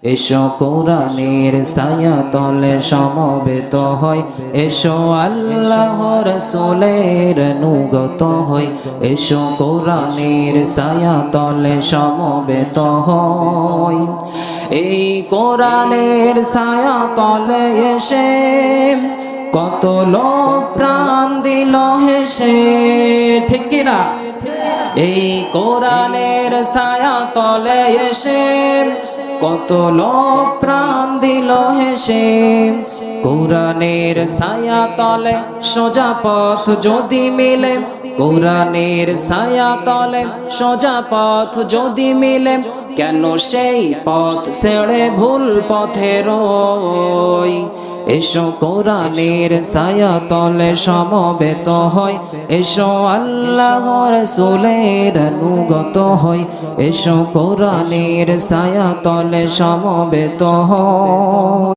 এসো কোরআনের ছায়া তলে সমবেত হয়, এসো আল্লাহ রাসূলের অনুগত হয়, এসো কোরআনের ছায়া তলে সমবেত হয়। এই কোরআনের ছায়া তলে এসে কত লোক প্রাণ দিল হেসে, ঠিক কিনা? এই কোরআনের ছায়া তলে এসে কত লোক প্রাণ দিল হেসে। কোরআনের ছায়া তলে সোজা পথ যদি মিলে, কোরআনের ছায়া তলে সোজা পথ যদি মিলে, কেন সেই পথ ছেড়ে ভুল পথে রই? এসো কোরআনের ছায়া তলে সমবেত হয়, এসো আল্লাহ রাসূলের অনুগত হয়, এসো কোরআনের ছায়া তলে সমবেত হয়।